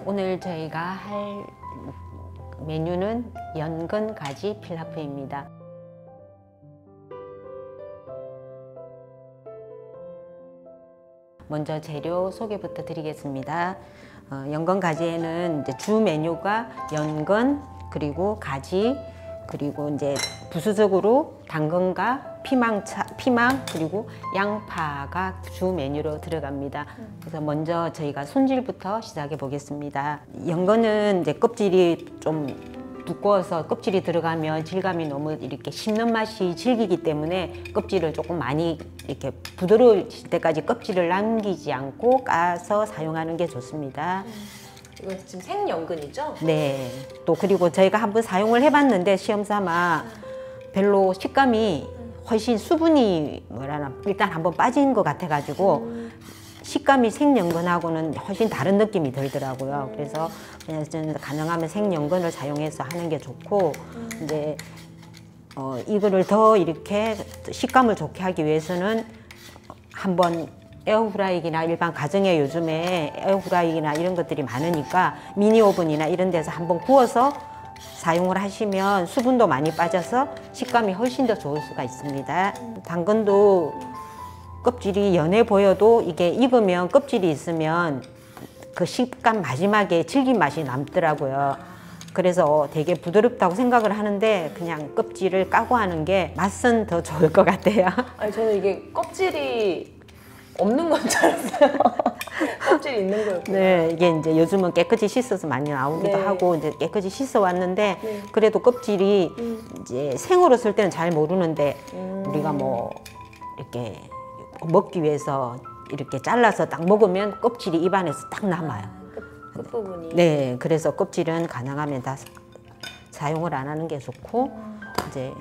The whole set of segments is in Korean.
오늘 저희가 할 메뉴는 연근 가지 필라프입니다. 먼저 재료 소개부터 드리겠습니다. 연근 가지에는 이제 주 메뉴가 연근 그리고 가지 그리고 이제 부수적으로 당근과 피망 그리고 양파가 주 메뉴로 들어갑니다. 그래서 먼저 저희가 손질부터 시작해 보겠습니다. 연근은 이제 껍질이 좀 두꺼워서 껍질이 들어가면 질감이 너무 이렇게 씹는 맛이 질기기 때문에 껍질을 조금 많이 이렇게 부드러워질 때까지 껍질을 남기지 않고 까서 사용하는 게 좋습니다. 이건 지금 생연근이죠? 네. 또 그리고 저희가 한번 사용을 해봤는데 시험 삼아 별로 식감이 훨씬 수분이 뭐라나 일단 한번 빠진 것 같아가지고 식감이 생연근하고는 훨씬 다른 느낌이 들더라고요. 그래서 그냥 저는 가능하면 생연근을 사용해서 하는 게 좋고 이제 이거를 더 이렇게 식감을 좋게 하기 위해서는 한번 에어프라이기나 일반 가정에 요즘에 에어프라이기나 이런 것들이 많으니까 미니 오븐이나 이런 데서 한번 구워서 사용을 하시면 수분도 많이 빠져서 식감이 훨씬 더 좋을 수가 있습니다. 당근도 껍질이 연해 보여도 이게 익으면 껍질이 있으면 그 식감 마지막에 질긴 맛이 남더라고요. 그래서 되게 부드럽다고 생각을 하는데 그냥 껍질을 까고 하는 게 맛은 더 좋을 것 같아요. 아니 저는 이게 껍질이 없는 건 줄 알았어요. 껍질이 있는 거였구나. 네, 이게 이제 요즘은 깨끗이 씻어서 많이 나오기도 네. 하고 이제 깨끗이 씻어 왔는데 네. 그래도 껍질이 이제 생으로 쓸 때는 잘 모르는데 우리가 뭐 이렇게 먹기 위해서 이렇게 잘라서 딱 먹으면 껍질이 입안에서 딱 남아요. 끝부분이. 네, 그래서 껍질은 가능하면 다 사용을 안 하는 게 좋고 이제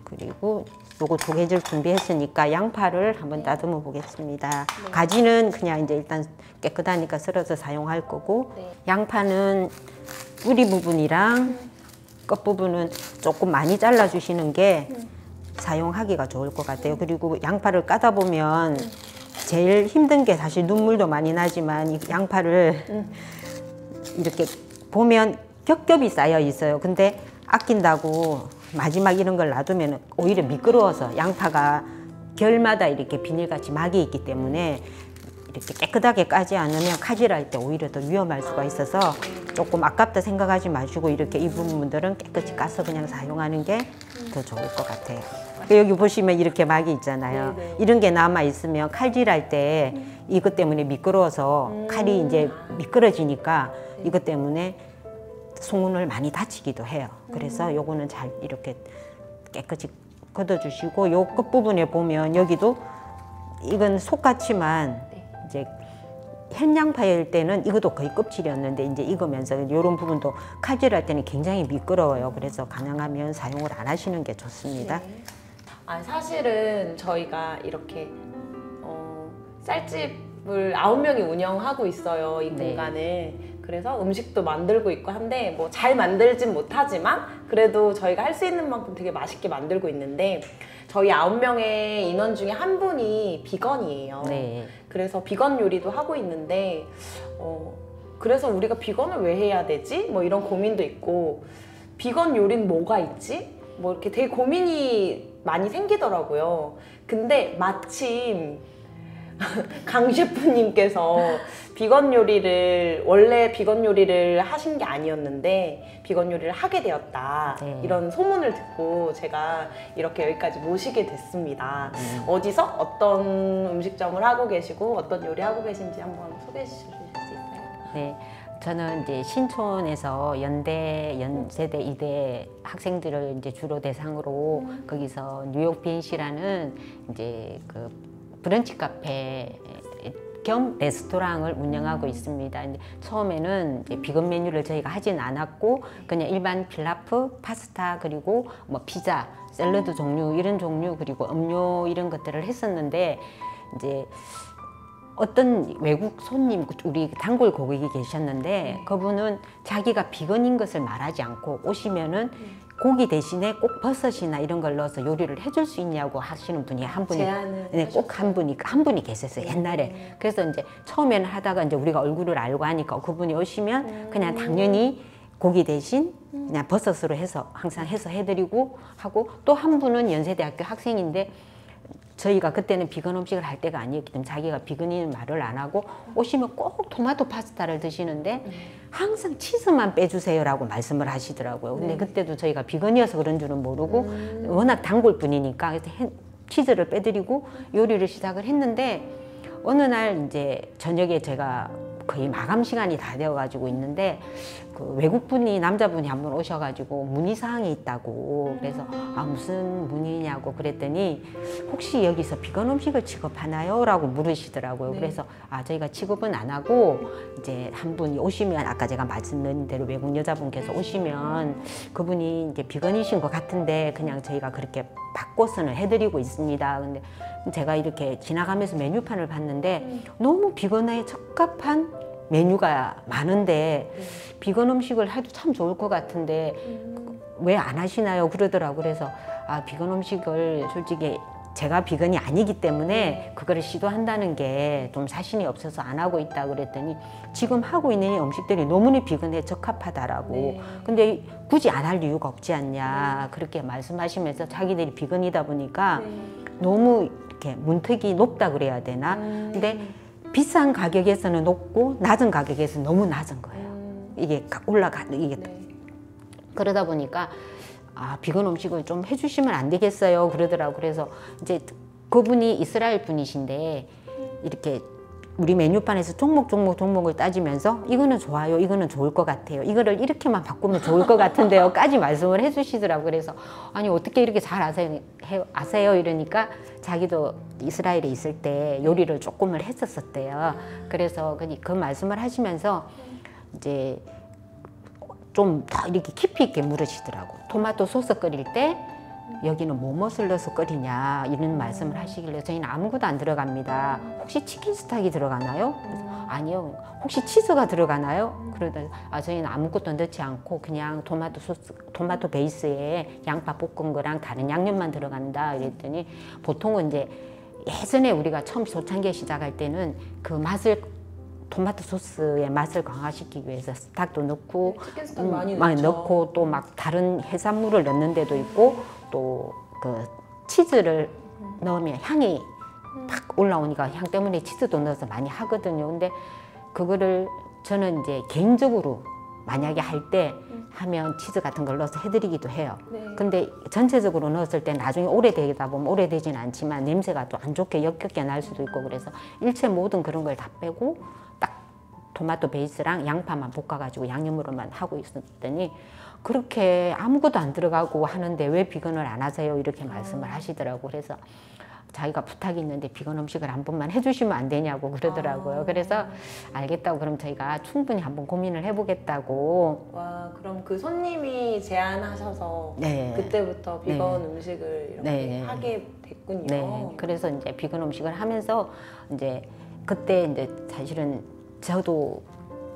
그리고 요거 두 개를 준비했으니까 양파를 한번 다듬어 보겠습니다. 네. 가지는 그냥 이제 일단 깨끗하니까 썰어서 사용할 거고 네. 양파는 뿌리 부분이랑 끝 부분은 조금 많이 잘라 주시는 게 사용하기가 좋을 것 같아요. 그리고 양파를 까다 보면 제일 힘든 게 사실 눈물도 많이 나지만 이 양파를 이렇게 보면 겹겹이 쌓여 있어요. 근데 아낀다고 마지막 이런 걸 놔두면 오히려 미끄러워서 양파가 결마다 이렇게 비닐같이 막이 있기 때문에 이렇게 깨끗하게 까지 않으면 칼질할 때 오히려 더 위험할 수가 있어서 조금 아깝다 생각하지 마시고 이렇게 이 부분들은 깨끗이 까서 그냥 사용하는 게 더 좋을 것 같아요. 여기 보시면 이렇게 막이 있잖아요. 네네. 이런 게 남아 있으면 칼질할 때 이것 때문에 미끄러워서 칼이 이제 미끄러지니까 이것 때문에 손을 많이 다치기도 해요. 그래서 요거는 잘 이렇게 깨끗이 걷어주시고 요 끝부분에 보면 여기도 이건 속같지만 이제 햇양파일 때는 이것도 거의 껍질이었는데 이제 익으면서 이런 부분도 칼질할 때는 굉장히 미끄러워요. 그래서 가능하면 사용을 안 하시는 게 좋습니다. 네. 아 사실은 저희가 이렇게 쌀집을 9명이 운영하고 있어요. 이 네. 공간을. 그래서 음식도 만들고 있고 한데 뭐 잘 만들진 못하지만 그래도 저희가 할 수 있는 만큼 되게 맛있게 만들고 있는데 저희 9명의 인원 중에 한 분이 비건이에요. 네. 그래서 비건 요리도 하고 있는데 그래서 우리가 비건을 왜 해야 되지? 뭐 이런 고민도 있고 비건 요리는 뭐가 있지? 뭐 이렇게 되게 고민이 많이 생기더라고요. 근데 마침 강 셰프님께서 원래 비건 요리를 하신 게 아니었는데 비건 요리를 하게 되었다. 네. 이런 소문을 듣고 제가 이렇게 여기까지 모시게 됐습니다. 어디서 어떤 음식점을 하고 계시고 어떤 요리 하고 계신지 한번 소개해 주실 수 있어요? 네. 저는 이제 신촌에서 연세대, 이대 학생들을 이제 주로 대상으로 거기서 뉴욕 BNC라는 이제 그 브런치 카페 겸 레스토랑을 운영하고 있습니다. 이제 처음에는 이제 비건 메뉴를 저희가 하진 않았고 그냥 일반 필라프, 파스타 그리고 뭐 피자, 샐러드 종류 이런 종류 그리고 음료 이런 것들을 했었는데 이제 어떤 외국 손님, 우리 단골 고객이 계셨는데 그분은 자기가 비건인 것을 말하지 않고 오시면은 고기 대신에 꼭 버섯이나 이런 걸 넣어서 요리를 해줄 수 있냐고 하시는 분이 한 분이 제안을 네, 꼭 한 분이 계셨어요 옛날에. 그래서 이제 처음에는 하다가 이제 우리가 얼굴을 알고 하니까 그분이 오시면 그냥 당연히 고기 대신 그냥 버섯으로 해서 항상 해서 해드리고 하고, 또 한 분은 연세대학교 학생인데 저희가 그때는 비건 음식을 할 때가 아니었기 때문에 자기가 비건인 말을 안 하고 오시면 꼭 토마토 파스타를 드시는데 항상 치즈만 빼주세요라고 말씀을 하시더라고요. 근데 그때도 저희가 비건이어서 그런 줄은 모르고 워낙 단골 분이니까 그래서 치즈를 빼드리고 요리를 시작을 했는데, 어느 날 이제 저녁에 제가 거의 마감 시간이 다 되어가지고 있는데 그 외국분이 남자분이 한 분 오셔가지고 문의사항이 있다고, 그래서 아 무슨 문의냐고 그랬더니 혹시 여기서 비건 음식을 취급하나요? 라고 물으시더라고요. 그래서 아 저희가 취급은 안 하고 이제 한 분이 오시면, 아까 제가 말씀드린 대로 외국 여자분께서 오시면 그분이 이제 비건이신 것 같은데 그냥 저희가 그렇게 바꿔서는 해드리고 있습니다. 근데 제가 이렇게 지나가면서 메뉴판을 봤는데 너무 비건에 적합한 메뉴가 많은데 비건 음식을 해도 참 좋을 것 같은데 왜 안 하시나요? 그러더라고요. 그래서 아 비건 음식을 솔직히 제가 비건이 아니기 때문에 그거를 시도한다는 게 좀 자신이 없어서 안 하고 있다 그랬더니 지금 하고 있는 이 음식들이 너무나 비건에 적합하다라고. 근데 굳이 안 할 이유가 없지 않냐 그렇게 말씀하시면서 자기들이 비건이다 보니까 너무 이렇게 문턱이 높다 그래야 되나? 근데 비싼 가격에서는 높고 낮은 가격에서는 너무 낮은 거예요. 이게 이게 그러다 보니까 아 비건 음식을 좀 해주시면 안 되겠어요 그러더라고. 그래서 이제 그분이 이스라엘 분이신데 이렇게 우리 메뉴판에서 종목을 따지면서 이거는 좋아요, 이거는 좋을 것 같아요, 이거를 이렇게만 바꾸면 좋을 것 같은데요 까지 말씀을 해주시더라고요. 그래서 아니 어떻게 이렇게 잘 아세요 이러니까 자기도 이스라엘에 있을 때 요리를 조금을 했었대요. 그래서 그 말씀을 하시면서 이제 좀 더 이렇게 깊이 있게 물으시더라고요. 토마토 소스 끓일 때 여기는 무엇을 넣어서 끓이냐 이런 말씀을 하시길래 저희는 아무것도 안 들어갑니다. 혹시 치킨 스탁이 들어가나요? 그래서 아니요. 혹시 치즈가 들어가나요? 그러더니 아 저희는 아무것도 넣지 않고 그냥 토마토 베이스에 양파 볶은 거랑 다른 양념만 들어간다 이랬더니, 보통은 이제 예전에 우리가 처음 초창기에 시작할 때는 그 맛을 토마토 소스의 맛을 강화시키기 위해서 스탁도 넣고 치킨 스탁 많이 넣고 또 막 다른 해산물을 넣는 데도 있고 또 그 치즈를 넣으면 향이 탁 올라오니까 향 때문에 치즈도 넣어서 많이 하거든요. 근데 그거를 저는 이제 개인적으로 만약에 할 때 하면 치즈 같은 걸 넣어서 해드리기도 해요. 근데 전체적으로 넣었을 때 나중에 오래되다 보면 오래되진 않지만 냄새가 또 안 좋게 역겹게 날 수도 있고, 그래서 일체 모든 그런 걸 다 빼고 딱 토마토 베이스랑 양파만 볶아가지고 양념으로만 하고 있었더니 그렇게 아무것도 안 들어가고 하는데 왜 비건을 안 하세요? 이렇게 말씀을 하시더라고요. 그래서 자기가 부탁이 있는데 비건 음식을 한 번만 해주시면 안 되냐고 그러더라고요. 그래서 알겠다고 그럼 저희가 충분히 한번 고민을 해보겠다고. 와, 그럼 그 손님이 제안하셔서 네. 그때부터 비건 음식을 이렇게 하게 됐군요. 네. 그래서 이제 비건 음식을 하면서 이제 그때 이제 사실은 저도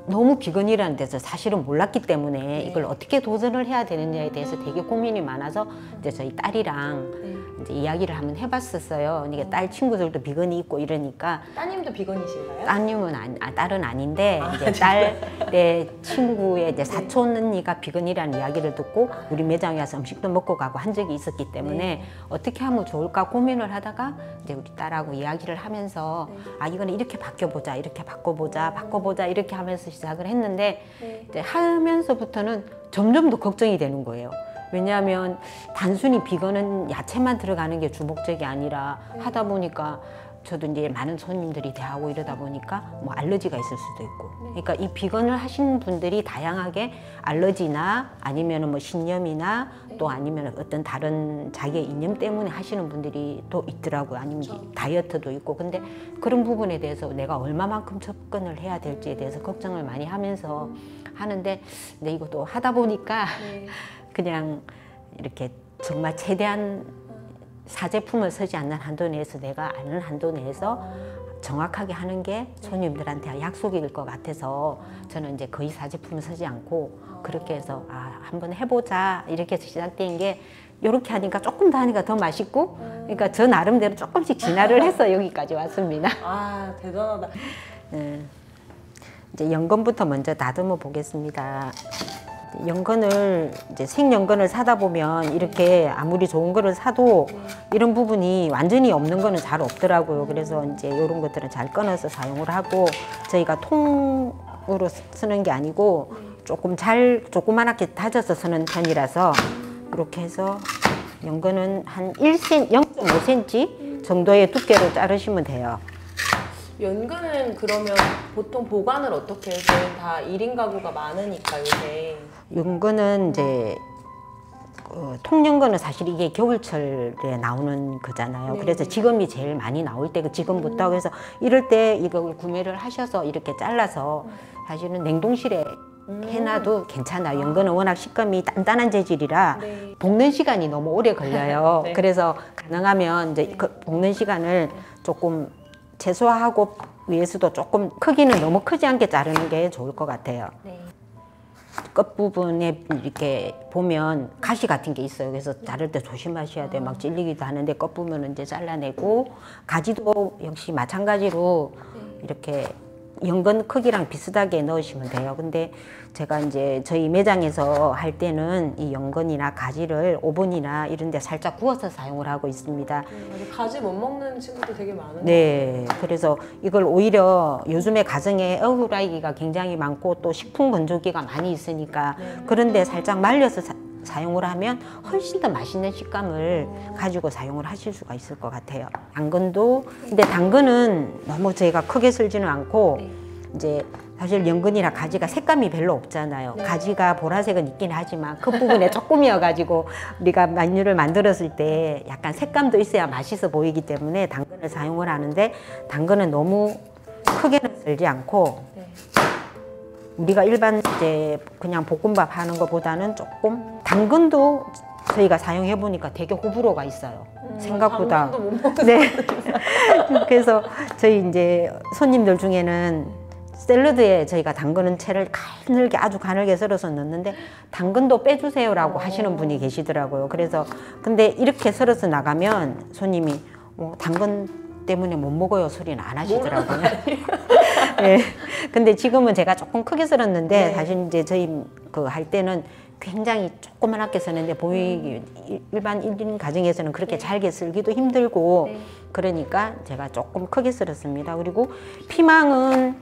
너무 비건이라는 데서 사실은 몰랐기 때문에 이걸 어떻게 도전을 해야 되느냐에 대해서 되게 고민이 많아서 이제 저희 딸이랑 이제 이야기를 한번 해봤었어요. 이게 딸 친구들도 비건이 있고 이러니까. 따님도 비건이신가요? 따님은 딸은 아닌데 이제 딸의 친구의 이제 사촌 언니가 비건이라는 이야기를 듣고 우리 매장에 와서 음식도 먹고 가고 한 적이 있었기 때문에 어떻게 하면 좋을까 고민을 하다가 이제 우리 딸하고 이야기를 하면서 아 이거는 이렇게 바꿔보자, 이렇게 바꿔보자 이렇게 하면서 시작을 했는데 이제 하면서부터는 점점 더 걱정이 되는 거예요. 왜냐하면 단순히 비건은 야채만 들어가는 게 주 목적이 아니라 하다 보니까 저도 이제 많은 손님들이 대하고 이러다 보니까 뭐 알러지가 있을 수도 있고, 그러니까 이 비건을 하시는 분들이 다양하게 알러지나 아니면 뭐 신념이나 또 아니면 어떤 다른 자기의 이념 때문에 하시는 분들이 또 있더라고요. 아니면 다이어트도 있고. 근데 그런 부분에 대해서 내가 얼마만큼 접근을 해야 될지에 대해서 걱정을 많이 하면서 하는데, 근데 이것도 하다 보니까 그냥 이렇게 정말 최대한 사제품을 쓰지 않는 한도 내에서 내가 아는 한도 내에서 정확하게 하는 게 손님들한테 약속일 것 같아서 저는 이제 거의 사제품을 쓰지 않고 그렇게 해서 한번 해보자 이렇게 해서 시작된 게 이렇게 하니까 조금 더 하니까 더 맛있고 그러니까 저 나름대로 조금씩 진화를 해서 여기까지 왔습니다. 아, 대단하다. 이제 연근부터 먼저 다듬어 보겠습니다. 연근을 이제 생연근을 사다 보면 이렇게 아무리 좋은 거를 사도 이런 부분이 완전히 없는 거는 잘 없더라고요. 그래서 이제 이런 것들은 잘 끊어서 사용을 하고 저희가 통으로 쓰는 게 아니고 조금 조그맣게 다져서 쓰는 편이라서 이렇게 해서 연근은 한 0.5cm 정도의 두께로 자르시면 돼요. 연근은 그러면 보통 보관을 어떻게 해요? 저희는 다 1인 가구가 많으니까 요새. 연근은 이제 통연근은 사실 이게 겨울철에 나오는 거잖아요. 네. 그래서 지금이 제일 많이 나올 때 지금부터 그래서 이럴 때 이걸 구매를 하셔서 이렇게 잘라서 사실은 냉동실에 해놔도 괜찮아요. 연근은 워낙 식감이 단단한 재질이라 네. 볶는 시간이 너무 오래 걸려요. 네. 그래서 가능하면 이제 그 볶는 시간을 조금 최소화하고 위에서도 조금 크기는 너무 크지 않게 자르는 게 좋을 것 같아요. 네. 끝부분에 이렇게 보면 가시 같은 게 있어요. 그래서 자를 때 조심하셔야 돼요. 막 찔리기도 하는데 끝부분은 이제 잘라내고 가지도 역시 마찬가지로 이렇게 연근 크기랑 비슷하게 넣으시면 돼요. 근데 제가 이제 저희 매장에서 할 때는 이 연근이나 가지를 오븐이나 이런 데 살짝 구워서 사용을 하고 있습니다. 가지 못 먹는 친구도 되게 많은 네, 그래서 이걸 오히려 요즘에 가정에 에어프라이기가 굉장히 많고 또 식품 건조기가 많이 있으니까 그런데 살짝 말려서 사용을 하면 훨씬 더 맛있는 식감을 가지고 사용을 하실 수가 있을 것 같아요. 당근도 근데 당근은 너무 저희가 크게 썰지는 않고 이제 사실 연근이나 가지가 색감이 별로 없잖아요. 가지가 보라색은 있긴 하지만 그 부분에 조금이어가지고 우리가 메뉴를 만들었을 때 약간 색감도 있어야 맛있어 보이기 때문에 당근을 사용을 하는데 당근은 너무 크게는 썰지 않고 우리가 일반 이제 그냥 볶음밥 하는 것보다는 조금 당근도 저희가 사용해 보니까 되게 호불호가 있어요. 생각보다. 당근도 못 먹는 네. 그래서 저희 이제 손님들 중에는 샐러드에 저희가 당근은 채를 가늘게 아주 가늘게 썰어서 넣는데 당근도 빼주세요라고 하시는 분이 계시더라고요. 그래서 근데 이렇게 썰어서 나가면 손님이 당근 때문에 못 먹어요 소리는 안 하시더라고요. 네. 근데 지금은 제가 조금 크게 썰었는데 사실 이제 저희 그 할 때는 굉장히 조그맣게 쓰는데 일반 1인 가정에서는 그렇게 잘게 썰기도 힘들고 그러니까 제가 조금 크게 썰었습니다. 그리고 피망은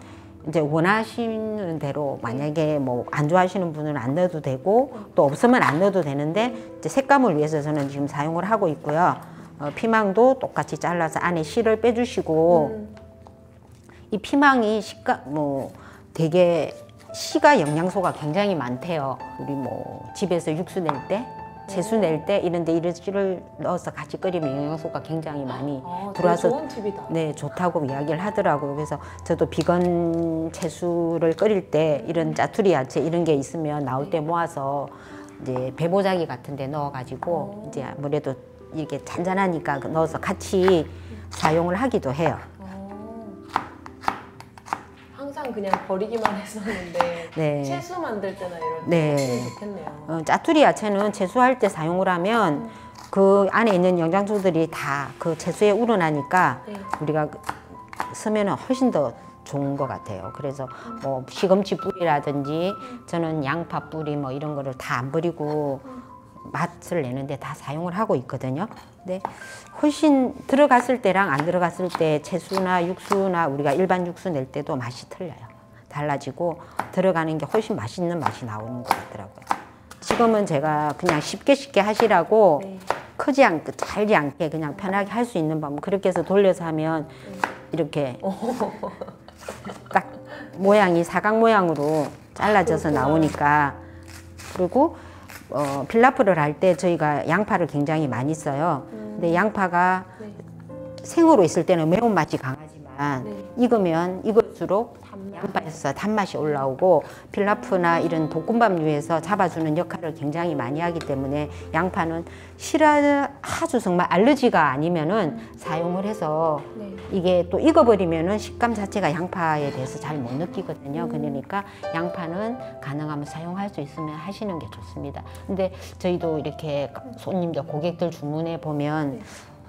이제 원하시는 대로 만약에 뭐 안 좋아하시는 분은 안 넣어도 되고 또 없으면 안 넣어도 되는데 이제 색감을 위해서 저는 지금 사용을 하고 있고요. 피망도 똑같이 잘라서 안에 씨를 빼주시고 이 피망이 되게 씨가 영양소가 굉장히 많대요. 우리 뭐 집에서 육수 낼 때, 채수 낼 때 이런데 이런 씨를 넣어서 같이 끓이면 영양소가 굉장히 많이 들어와서 좋은 팁이다. 네, 좋다고 이야기를 하더라고요. 그래서 저도 비건 채수를 끓일 때 이런 짜투리 야채 이런 게 있으면 나올 때 모아서 이제 배보자기 같은 데 넣어가지고 이제 아무래도 이렇게 잔잔하니까 넣어서 같이 사용을 하기도 해요. 항상 그냥 버리기만 했었는데 네. 채소 만들 때나 이럴 때 네. 좋겠네요. 짜투리 야채는 채소할 때 사용을 하면 그 안에 있는 영양소들이 다 그 채소에 우러나니까 우리가 쓰면은 훨씬 더 좋은 것 같아요. 그래서 뭐 시금치 뿌리라든지 저는 양파 뿌리 뭐 이런 거를 다 안 버리고 맛을 내는데 다 사용을 하고 있거든요. 근데 훨씬 들어갔을 때랑 안 들어갔을 때 채수나 육수나 우리가 일반 육수 낼 때도 맛이 틀려요. 달라지고 들어가는 게 훨씬 맛있는 맛이 나오는 것 같더라고요. 지금은 제가 그냥 쉽게 하시라고 크지 않게 잘지 않게 그냥 편하게 할 수 있는 방법 그렇게 해서 돌려서 하면 이렇게 딱 모양이 사각 모양으로 잘라져서 나오니까 그리고 필라프를 할 때 저희가 양파를 굉장히 많이 써요. 근데 양파가 생으로 있을 때는 매운맛이 강하지만 익으면 이걸 익을수록 양파에서 단맛이 올라오고 필라프나 이런 볶음밥류에서 잡아주는 역할을 굉장히 많이 하기 때문에 양파는 아주 정말 알러지가 아니면은 사용을 해서 네. 이게 또 익어버리면은 식감 자체가 양파에 대해서 잘 못 느끼거든요. 그러니까 양파는 가능하면 사용할 수 있으면 하시는 게 좋습니다. 근데 저희도 이렇게 손님들, 고객들 주문해 보면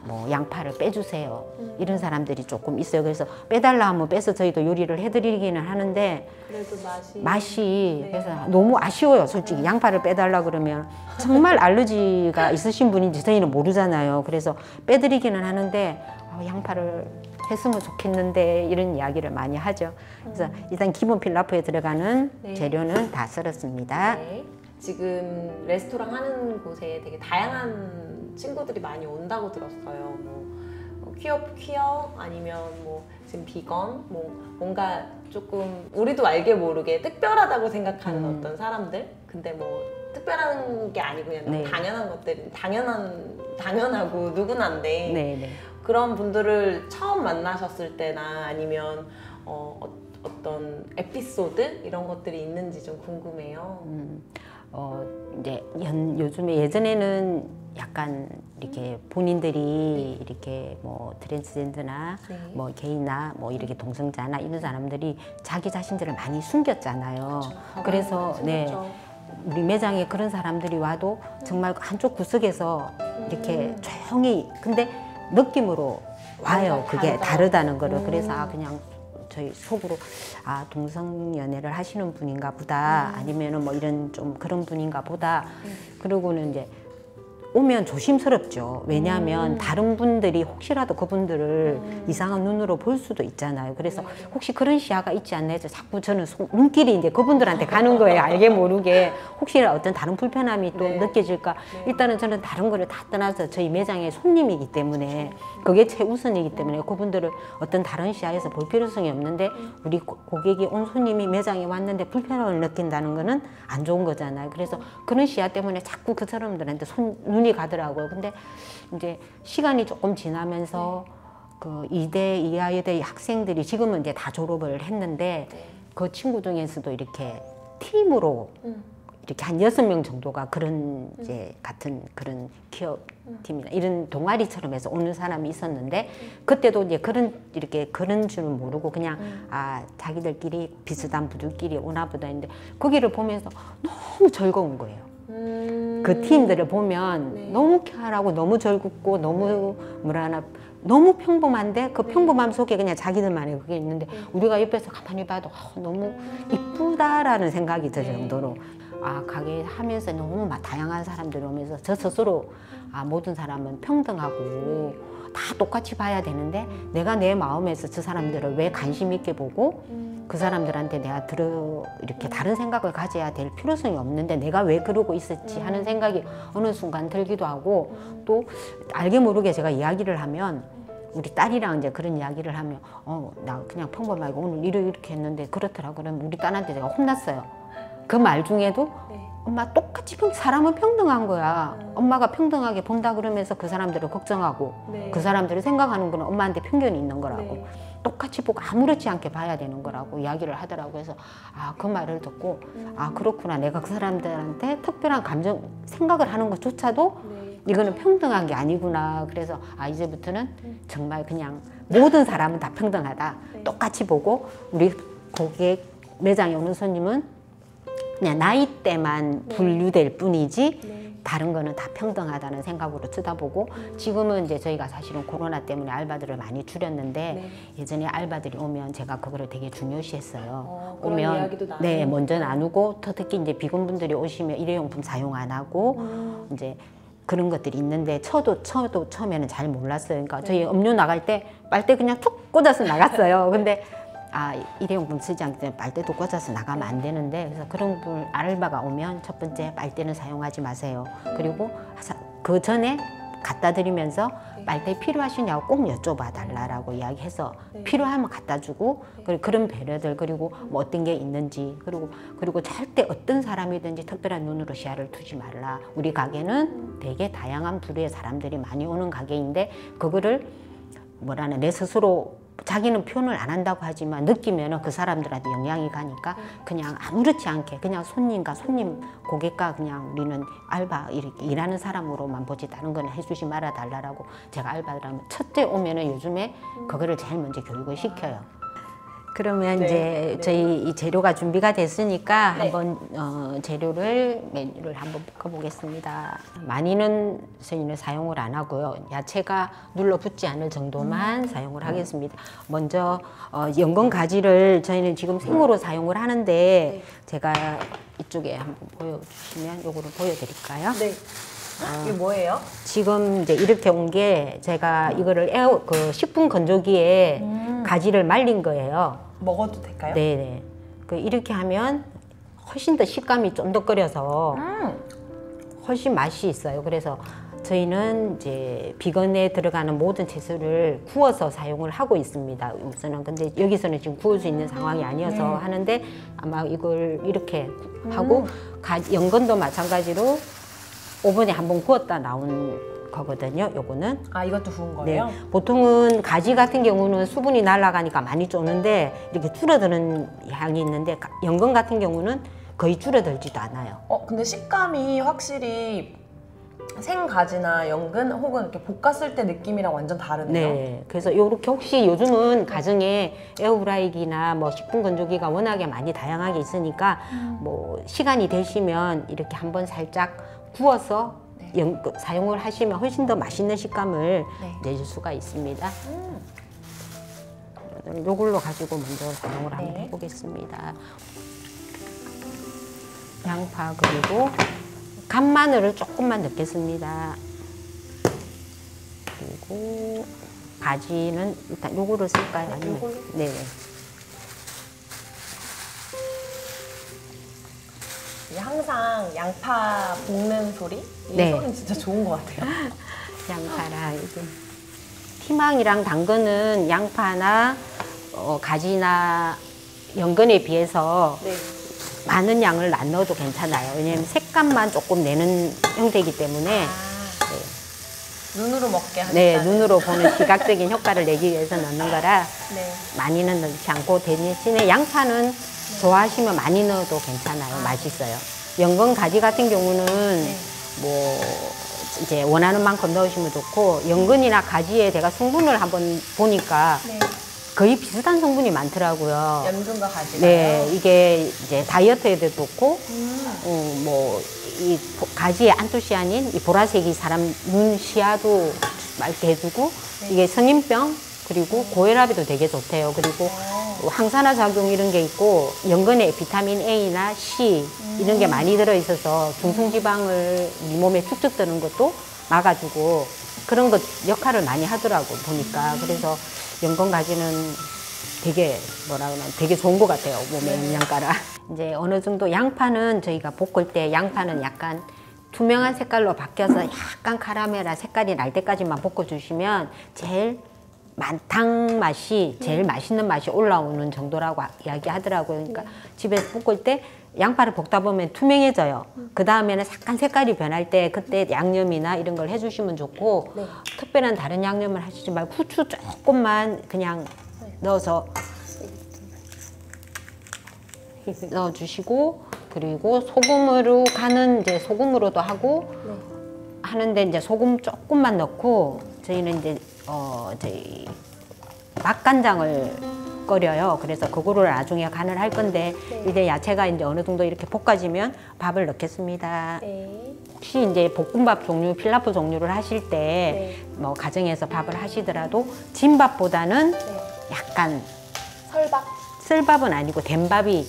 뭐 양파를 빼주세요. 이런 사람들이 조금 있어요. 그래서 빼달라 하면 빼서 저희도 요리를 해드리기는 하는데 그래도 맛이 네. 그래서 너무 아쉬워요. 솔직히 양파를 빼달라 그러면 정말 알러지가 있으신 분인지 저희는 모르잖아요. 그래서 빼드리기는 하는데 양파를 했으면 좋겠는데 이런 이야기를 많이 하죠. 그래서 일단 기본 필라프에 들어가는 네. 재료는 다 썰었습니다. 네. 지금 레스토랑 하는 곳에 되게 다양한 친구들이 많이 온다고 들었어요. 뭐 퀴어 아니면 뭐 지금 비건 뭐 뭔가 조금 우리도 알게 모르게 특별하다고 생각하는 어떤 사람들. 근데 뭐 특별한 게 아니고 그냥 네. 당연한 것들 당연하고 누구나인데 네. 그런 분들을 처음 만나셨을 때나 아니면 어떤 에피소드 이런 것들이 있는지 좀 궁금해요. 이제 요즘에 예전에는 약간 이렇게 본인들이 이렇게 뭐 트랜스젠더나 네. 뭐 게이나 뭐 이렇게 동성자나 이런 사람들이 자기 자신들을 많이 숨겼잖아요. 그래서 네. 우리 매장에 그런 사람들이 와도 정말 한쪽 구석에서 이렇게 조용히 근데 느낌으로 와요. 그게 다르다는 거를. 그래서 그냥 저희 속으로 동성 연애를 하시는 분인가 보다 아니면은 뭐 이런 좀 그런 분인가 보다 그러고는 이제 오면 조심스럽죠. 왜냐하면 다른 분들이 혹시라도 그분들을 이상한 눈으로 볼 수도 있잖아요. 그래서 혹시 그런 시야가 있지 않나 해서 자꾸 저는 눈길이 이제 그분들한테 가는 거예요. 알게 모르게. 혹시 어떤 다른 불편함이 또 느껴질까. 일단은 저는 다른 거를 다 떠나서 저희 매장의 손님이기 때문에 그게 최우선이기 때문에 그분들을 어떤 다른 시야에서 볼 필요성이 없는데 우리 고객이 온 손님이 매장에 왔는데 불편함을 느낀다는 거는 안 좋은 거잖아요. 그래서 그런 시야 때문에 자꾸 그 사람들한테 눈이 가더라고요. 근데 이제 시간이 조금 지나면서 그 이대 이하여대 학생들이 지금은 이제 다 졸업을 했는데 그 친구 중에서도 이렇게 팀으로 이렇게 한 6명 정도가 그런 이제 같은 그런 기업 팀이나 이런 동아리처럼 해서 오는 사람이 있었는데 그때도 이제 그런 줄은 모르고 그냥 자기들끼리 비슷한 부들끼리 오나 보다 했는데 거기를 보면서 너무 즐거운 거예요. 그 팀들을 보면 너무 쾌활하고 너무 즐겁고 너무 너무 평범한데 그 평범함 속에 그냥 자기들만의 그게 있는데 우리가 옆에서 가만히 봐도 너무 이쁘다라는 생각이 들 정도로 가게 하면서 너무 다양한 사람들이 오면서 저 스스로 모든 사람은 평등하고 다 똑같이 봐야 되는데 내가 내 마음에서 저 사람들을 왜 관심 있게 보고 그 사람들한테 내가 이렇게 다른 생각을 가져야 될 필요성이 없는데 내가 왜 그러고 있었지 하는 생각이 어느 순간 들기도 하고 또 알게 모르게 제가 이야기를 하면 우리 딸이랑 이제 그런 이야기를 하면 나 그냥 평범하고 오늘 이렇게 했는데 그렇더라 그러면 우리 딸한테 제가 혼났어요. 그 말 중에도 엄마 똑같이 사람은 평등한 거야. 엄마가 평등하게 본다 그러면서 그 사람들을 걱정하고 그 사람들이 생각하는 거는 엄마한테 편견이 있는 거라고 똑같이 보고 아무렇지 않게 봐야 되는 거라고 이야기를 하더라고. 그래서 그 말을 듣고 그렇구나. 내가 그 사람들한테 특별한 생각을 하는 것조차도 이거는 평등한 게 아니구나. 그래서 이제부터는 정말 그냥 모든 사람은 다 평등하다. 똑같이 보고 우리 고객 매장에 오는 손님은 그냥 나이대만 분류될 뿐이지 다른 거는 다 평등하다는 생각으로 쳐다보고 지금은 이제 저희가 사실은 코로나 때문에 알바들을 많이 줄였는데 예전에 알바들이 오면 제가 그거를 되게 중요시했어요. 그런 이야기도 먼저 나누고 특히 이제 비건분들이 오시면 일회용품 사용 안 하고 이제 그런 것들이 있는데 저도 처음에는 잘 몰랐어요. 그러니까 저희 음료 나갈 때 빨대 그냥 툭 꽂아서 나갔어요. 근데 일회용품 쓰지 않기 때문에 빨대도 꽂아서 나가면 안 되는데 그래서 그런 분 알바가 오면 첫 번째 빨대는 사용하지 마세요. 그리고 그 전에 갖다 드리면서 빨대 필요하시냐고 꼭 여쭤봐 달라고 이야기해서 필요하면 갖다 주고 그리고 그런 배려들 그리고 뭐 어떤 게 있는지 그리고 절대 어떤 사람이든지 특별한 눈으로 시야를 두지 말라. 우리 가게는 되게 다양한 부류의 사람들이 많이 오는 가게인데 그거를 내 스스로 자기는 표현을 안 한다고 하지만 느끼면은 그 사람들한테 영향이 가니까 그냥 아무렇지 않게 그냥 손님과 손님 고객과 그냥 우리는 알바 이렇게 일하는 사람으로만 보지 다른 거는 해주지 말아 달라고 제가 알바를 하면 첫째 오면은 요즘에 그거를 제일 먼저 교육을 시켜요. 그러면 네, 이제 네. 저희 이 재료가 준비가 됐으니까 네. 한번 재료를 메뉴를 한번 볶아보겠습니다. 많이는 저희는 사용을 안 하고요. 야채가 눌러붙지 않을 정도만 사용을 하겠습니다. 먼저 연근 가지를 저희는 지금 생으로 사용을 하는데 제가 이쪽에 한번 보여주시면 요거를 보여드릴까요? 네. 이게 뭐예요? 지금 이제 이렇게 온 게 제가 이거를 그 식품 건조기에 가지를 말린 거예요. 먹어도 될까요? 네네. 그 이렇게 하면 훨씬 더 식감이 쫀득거려서 훨씬 맛이 있어요. 그래서 저희는 이제 비건에 들어가는 모든 채소를 구워서 사용을 하고 있습니다. 우선은 근데 여기서는 지금 구울 수 있는 상황이 아니어서 하는데 아마 이걸 이렇게 하고 연근도 마찬가지로 오븐에 한번 구웠다 나온 거거든요. 요거는. 아, 이것도 구운 네. 거예요? 보통은 가지 같은 경우는 수분이 날아가니까 많이 쪼는데 이렇게 줄어드는 향이 있는데 연근 같은 경우는 거의 줄어들지도 않아요. 근데 식감이 확실히 생가지나 연근 혹은 이렇게 볶았을 때 느낌이랑 완전 다르네요. 네. 그래서 요렇게 혹시 요즘은 가정에 에어프라이기나 뭐 식품 건조기가 워낙에 많이 다양하게 있으니까 뭐 시간이 되시면 이렇게 한번 살짝 구워서 사용을 하시면 훨씬 더 맛있는 식감을 내줄 수가 있습니다. 요걸로 가지고 먼저 사용을 한번 해보겠습니다. 양파 그리고 간마늘을 조금만 넣겠습니다. 그리고 가지는 일단 요거를 쓸까요? 아니면 요걸로? 네. 항상 양파 볶는 소리? 이 네. 소리는 진짜 좋은 것 같아요. 양파랑 이게 피망이랑 당근은 양파나 가지나 연근에 비해서 네. 많은 양을 안 넣어도 괜찮아요. 왜냐면 색감만 조금 내는 형태이기 때문에 눈으로 먹게 하겠다. 네, 눈으로 보는 시각적인 효과를 내기 위해서 넣는 거라 네. 많이는 넣지 않고 대신에 양파는 좋아하시면 많이 넣어도 괜찮아요. 맛있어요. 연근 가지 같은 경우는 뭐 이제 원하는 만큼 넣으시면 좋고 연근이나 가지에 제가 성분을 한번 보니까 거의 비슷한 성분이 많더라고요. 연근과 가지가요? 네, 이게 이제 다이어트에도 좋고, 뭐, 이 가지의 안토시아닌, 이 보라색이 사람 눈 시야도 맑게 해주고, 이게 성인병, 그리고 고혈압에도 되게 좋대요. 그리고 항산화 작용 이런 게 있고, 연근에 비타민 A나 C 이런 게 많이 들어있어서 중성지방을 이 몸에 축적되는 것도 막아주고, 그런 것 역할을 많이 하더라고, 보니까. 그래서 연근 가지는 되게 뭐라 그러나 되게 좋은 것 같아요. 몸에 영양가라. 이제 어느 정도 양파는 저희가 볶을 때 양파는 약간 투명한 색깔로 바뀌어서 약간 카라멜한 색깔이 날 때까지만 볶아주시면 제일 당 맛이 제일 맛있는 맛이 올라오는 정도라고 이야기하더라고요. 그러니까 집에서 볶을 때 양파를 볶다 보면 투명해져요. 그 다음에는 약간 색깔이 변할 때 그때 양념이나 이런 걸 해주시면 좋고 특별한 다른 양념을 하시지 말고 후추 조금만 그냥 넣어서 넣어주시고 그리고 소금으로 간은 이제 소금으로도 하고 하는데 이제 소금 조금만 넣고 저희는 이제 저희 맛간장을 끓여요. 그래서 그거를 나중에 간을 할 건데 이제 야채가 이제 어느 정도 이렇게 볶아지면 밥을 넣겠습니다. 혹시 이제 볶음밥 종류, 필라프 종류를 하실 때 뭐 가정에서 밥을 하시더라도 진밥보다는 약간 썰밥은 아니고 된밥이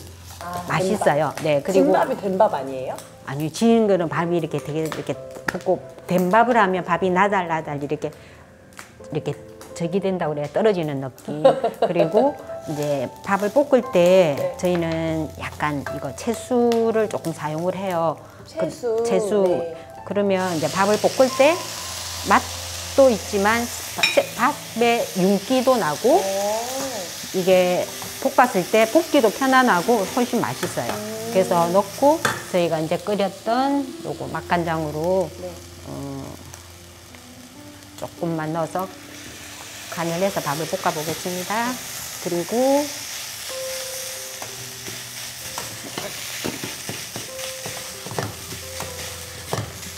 맛있어요. 네, 그리고 진밥이 된밥 아니에요? 아니 지은 거는 밥이 이렇게 되게 이렇게 붓고 된밥을 하면 밥이 나달나달 이렇게 저기 된다고 그래야 떨어지는 느낌. 그리고 이제 밥을 볶을 때 저희는 약간 이거 채수를 조금 사용을 해요. 채수. 그러면 이제 밥을 볶을 때 맛도 있지만 밥에 윤기도 나고 이게 볶았을 때 볶기도 편안하고 훨씬 맛있어요. 그래서 넣고 저희가 이제 끓였던 요거 맛간장으로 조금만 넣어서 간을 해서 밥을 볶아 보겠습니다. 그리고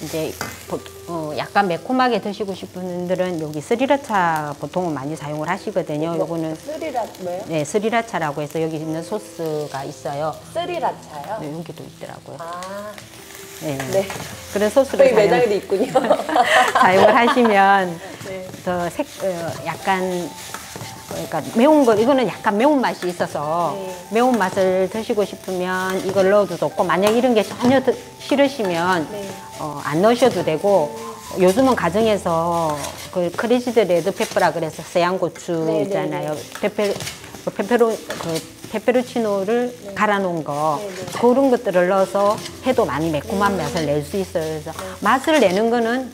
이제 약간 매콤하게 드시고 싶은 분들은 여기 스리라차 보통은 많이 사용을 하시거든요. 요거는 스리라 뭐예요? 네, 스리라차라고 해서 여기 있는 소스가 있어요. 스리라차요? 네, 여기도 있더라고요. 아, 네. 네. 그런 소스를 저희 매장에도 있군요. 사용을 하시면 네. 더 약간 그러니까 매운 거 이거는 약간 매운 맛이 있어서 네. 매운 맛을 드시고 싶으면 이걸 넣어도 좋고 만약 이런 게 전혀 싫으시면 네. 안 넣으셔도 되고 요즘은 가정에서 그 크레지드 레드페퍼라 그래서 서양고추 네, 있잖아요. 네, 페페로치노를 갈아 놓은 거 네, 네. 그런 것들을 넣어서 해도 많이 매콤한 맛을 낼 수 있어요. 그래서 맛을 내는 거는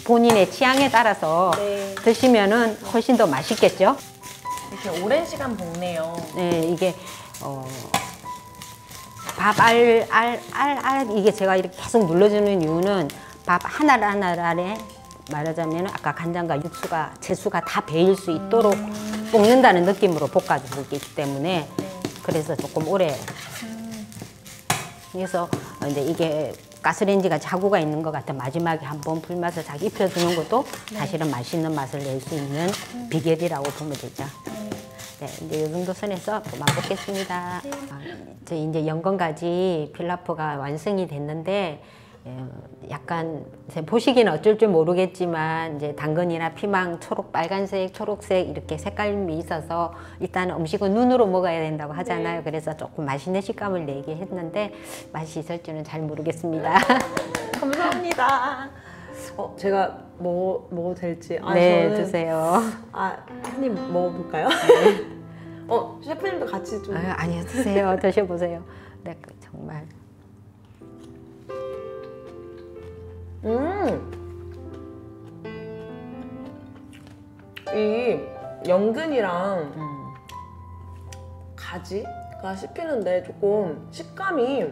본인의 취향에 따라서 네. 드시면은 훨씬 더 맛있겠죠. 이렇게 오랜 시간 볶네요. 네, 이게 밥 이게 제가 이렇게 계속 눌러주는 이유는 밥 하나하나에 말하자면 아까 간장과 육수가 재수가 다 배일 수 있도록 볶는다는 느낌으로 볶아주기 때문에 그래서 조금 오래 그래서 이제 이게 가스레인지가 자구가 있는 것 같아 마지막에 한번 불맛을 잘 입혀주는 것도 사실은 맛있는 맛을 낼 수 있는 비결이라고 보면 되죠. 네, 이제 이 정도 선에서 맛보겠습니다. 저희 이제 연건가지 필라프가 완성이 됐는데 약간 보시기는 어쩔 줄 모르겠지만 이제 당근이나 피망 초록 빨간색 초록색 이렇게 색감이 있어서 일단 음식은 눈으로 먹어야 된다고 하잖아요. 그래서 조금 맛있는 식감을 내게 했는데 맛이 있을지는 잘 모르겠습니다. 감사합니다. 제가 먹어도 될지. 네, 저는, 드세요. 한 입 먹어볼까요? 셰프님도 같이 좀. 아니요, 드세요. 드셔보세요. 네, 정말. 이 연근이랑 가지가 씹히는데 조금 식감이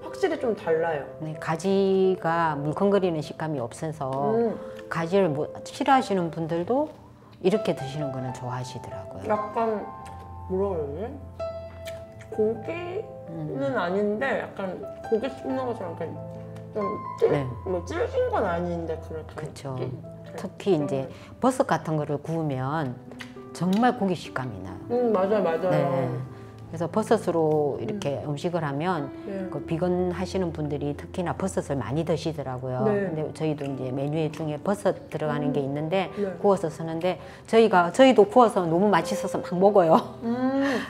확실히 좀 달라요. 네, 가지가 물컹거리는 식감이 없어서 가지를 싫어하시는 분들도 이렇게 드시는 거는 좋아하시더라고요. 약간 뭐라 그러지? 고기는 아닌데 약간 고기 씹는 것처럼 이렇게 좀 찔긴 건 아닌데 그렇게. 그렇죠. 특히 이제 버섯 같은 거를 구우면 정말 고기 식감이 나요. 맞아요. 네. 그래서 버섯으로 이렇게 음식을 하면 네. 그 비건 하시는 분들이 특히나 버섯을 많이 드시더라고요. 네. 근데 저희도 이제 메뉴 중에 버섯 들어가는 게 있는데 네. 구워서 쓰는데 저희도 구워서 너무 맛있어서 막 먹어요.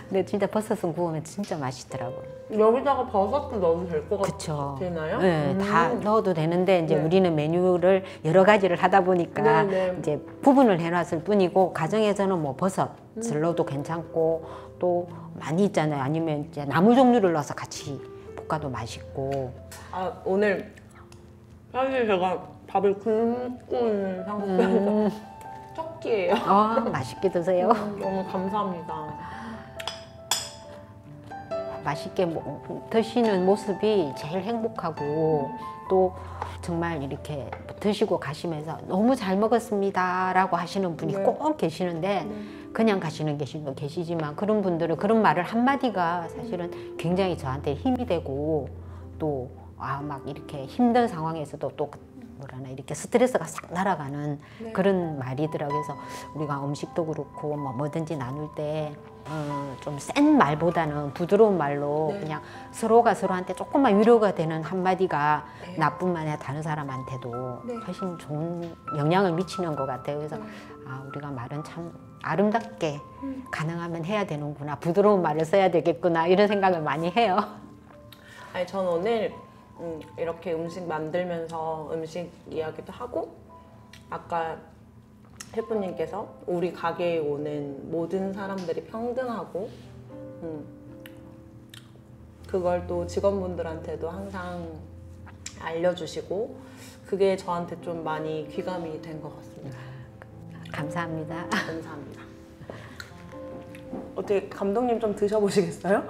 근데 진짜 버섯은 구우면 진짜 맛있더라고요. 여기다가 버섯도 넣어도 될 것 그쵸. 같나요? 네, 다 넣어도 되는데 이제 네. 우리는 메뉴를 여러 가지를 하다 보니까 네. 이제 부분을 해놨을 뿐이고 가정에서는 뭐 버섯을 넣어도 괜찮고 또 많이 있잖아요. 아니면 이제 나물 종류를 넣어서 같이 볶아도 맛있고. 오늘 사실 제가 밥을 굶고 있는 상태에서 첫 끼예요. 맛있게 드세요. 너무 감사합니다. 맛있게 드시는 모습이 제일 행복하고 또 정말 이렇게 드시고 가시면서 너무 잘 먹었습니다 라고 하시는 분이 네. 꼭 계시는데 그냥 가시는 계시지만 그런 분들은 그런 말을 한마디가 사실은 굉장히 저한테 힘이 되고 또 막 이렇게 힘든 상황에서도 또 뭐라나 이렇게 스트레스가 싹 날아가는 그런 말이더라고요. 그래서 우리가 음식도 그렇고 뭐든지 나눌 때 좀 센 말보다는 부드러운 말로 그냥 서로가 서로한테 조금만 위로가 되는 한마디가 나뿐만 아니라 다른 사람한테도 훨씬 좋은 영향을 미치는 것 같아요. 그래서 우리가 말은 참 아름답게 가능하면 해야 되는구나. 부드러운 말을 써야 되겠구나. 이런 생각을 많이 해요. 전 오늘 이렇게 음식 만들면서 음식 이야기도 하고 아까 셰프님께서 우리 가게에 오는 모든 사람들이 평등하고 그걸 또 직원분들한테도 항상 알려주시고 그게 저한테 좀 많이 귀감이 된 것 같습니다. 감사합니다. 감사합니다. 어떻게 감독님 좀 드셔보시겠어요?